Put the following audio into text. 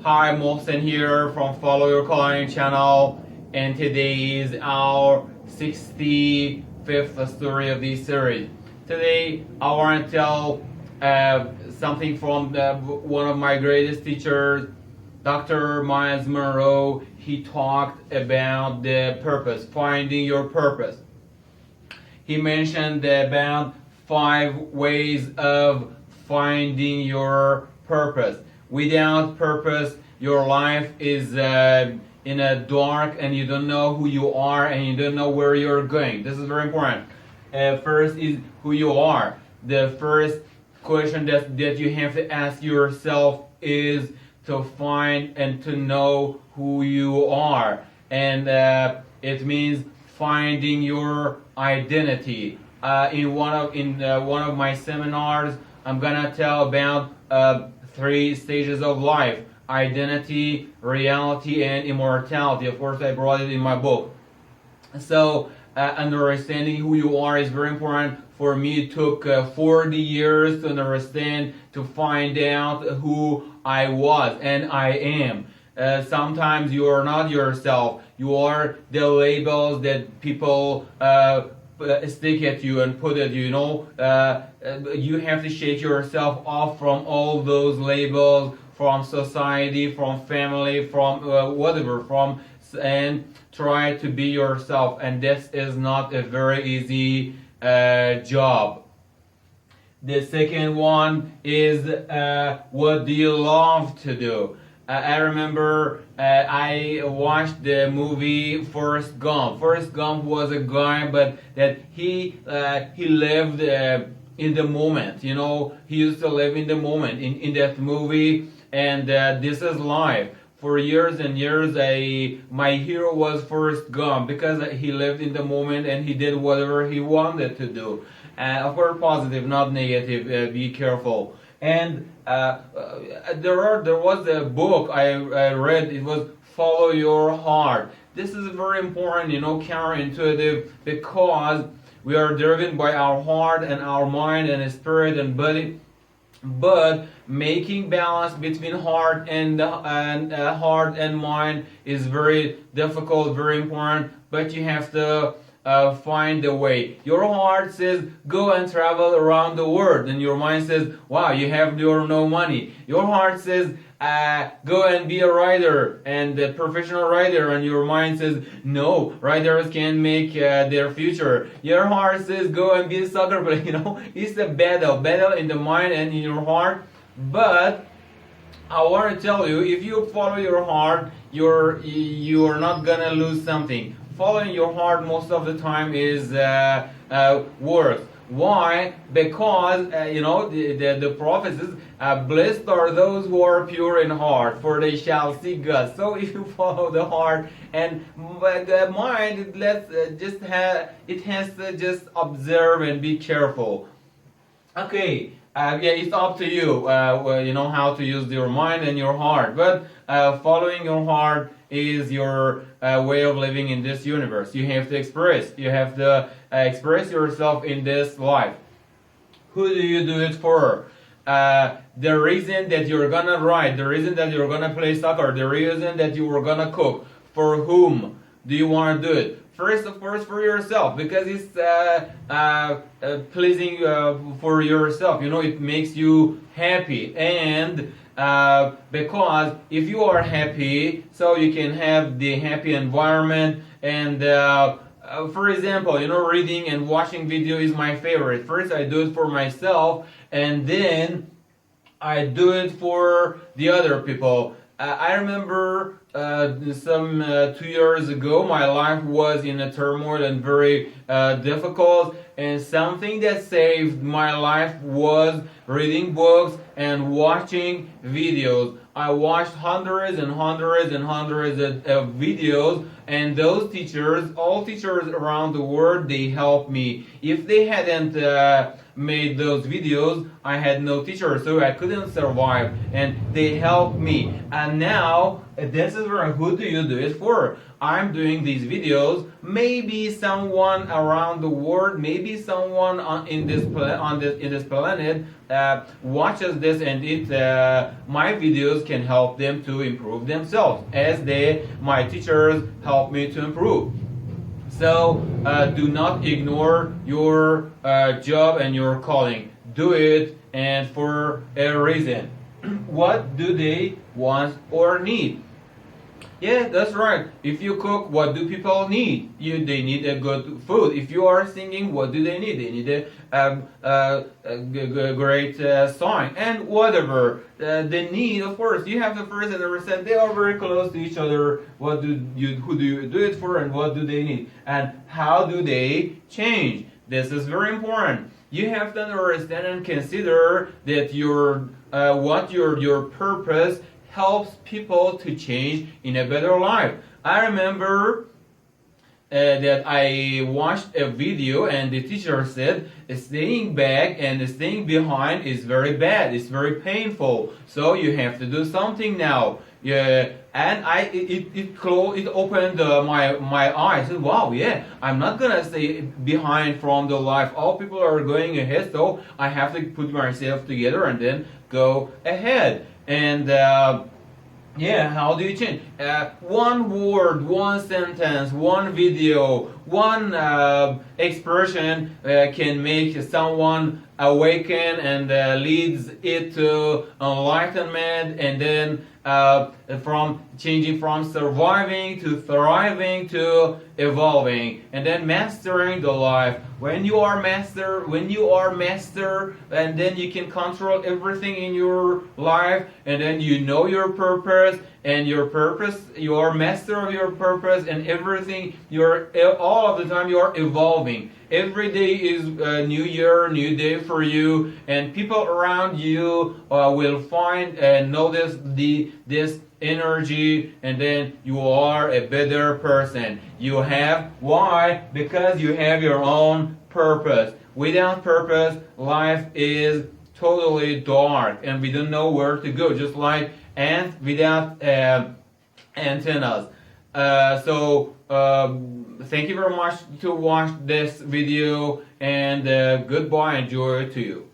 Hi, Mohsen here from Follow Your Calling channel, and today is our 65th story of this series. Today, I want to tell something from one of my greatest teachers, Dr. Miles Monroe. He talked about the purpose, finding your purpose. He mentioned about 5 ways of finding your purpose. Without purpose, your life is in a dark, and you don't know who you are, and you don't know where you're going. This is very important. First is who you are. The first question that you have to ask yourself is to find and to know who you are. And it means finding your identity. In one of my seminars, I'm gonna tell about 3 stages of life: identity, reality, and immortality. Of course, I brought it in my book. So understanding who you are is very important. For me, it took 40 years to understand, to find out who I was and I am. Sometimes you are not yourself. You are the labels that people stick at you and put at you. You have to shake yourself off from all those labels, from society, from family, from whatever, and try to be yourself. And this is not a very easy job. The second one is what do you love to do? I remember I watched the movie Forrest Gump. Forrest Gump was a guy, but that he lived in the moment. He used to live in the moment in that movie, and this is life. For years and years, my hero was Forrest Gump because he lived in the moment and he did whatever he wanted to do. Of course, positive, not negative. Be careful. And there was a book I read. It was Follow Your Heart. This is very important, counterintuitive, because we are driven by our heart and our mind and spirit and body. But making balance between heart and mind is very difficult, very important. But you have to find a way. Your heart says go and travel around the world, and your mind says, wow, you have no money. Your heart says go and be a writer and a professional writer, and your mind says no, writers can't make their future. Your heart says go and be a soccer player. It's a battle in the mind and in your heart. But I want to tell you, if you follow your heart, you're not gonna lose something. Following your heart most of the time is worth. Why? Because the prophet says, blessed are those who are pure in heart, for they shall see God. So if you follow the heart, and the mind, it has to just observe and be careful. Okay. It's up to you. How to use your mind and your heart. But following your heart is your way of living in this universe. You have to express. You have to express yourself in this life. Who do you do it for? The reason that you're gonna write, the reason that you're gonna play soccer, the reason that you were gonna cook. For whom do you want to do it? First, of course, for yourself, because it's pleasing for yourself. It makes you happy, and because if you are happy, so you can have the happy environment. And for example, reading and watching video is my favorite. First, I do it for myself, and then I do it for the other people. I remember some 2 years ago, my life was in a turmoil and very difficult, and something that saved my life was reading books and watching videos. I watched hundreds and hundreds and hundreds of videos, and those teachers, all teachers around the world, they helped me. If they hadn't made those videos, I had no teacher, so I couldn't survive, and they helped me. And now this is where, who do you do it for? I'm doing these videos. Maybe someone around the world, maybe someone in this planet watches this, and my videos can help them to improve themselves, as my teachers help me to improve. So do not ignore your job and your calling. Do it, and for a reason. What do they want or need? Yeah, that's right. If you cook, what do people need? They need a good food. If you are singing, what do they need? They need a great song, and whatever the need. Of course, you have the first and the second. They are very close to each other. Who do you do it for, and what do they need, and how do they change? This is very important. You have to understand and consider that your purpose helps people to change in a better life. I remember that I watched a video, and the teacher said staying back and staying behind is very bad. It's very painful. So you have to do something now. Yeah, and it opened my eyes. And wow, yeah, I'm not gonna stay behind from the life. All people are going ahead, so I have to put myself together and then go ahead. And yeah, how do you change? One word, one sentence, one video, one expression can make someone awaken, and leads it to enlightenment, and then from changing from surviving to thriving to evolving, and then mastering the life. When you are master, and then you can control everything in your life, and then you know your purpose, and you are master of your purpose, and everything, all of the time you are evolving. Every day is a new year, new day for you, and people around you will find and notice this energy, and then you are a better person. Why? Because you have your own purpose. Without purpose, life is totally dark, and we don't know where to go, just like ants without antennas. Thank you very much to watch this video, and goodbye, enjoy to you.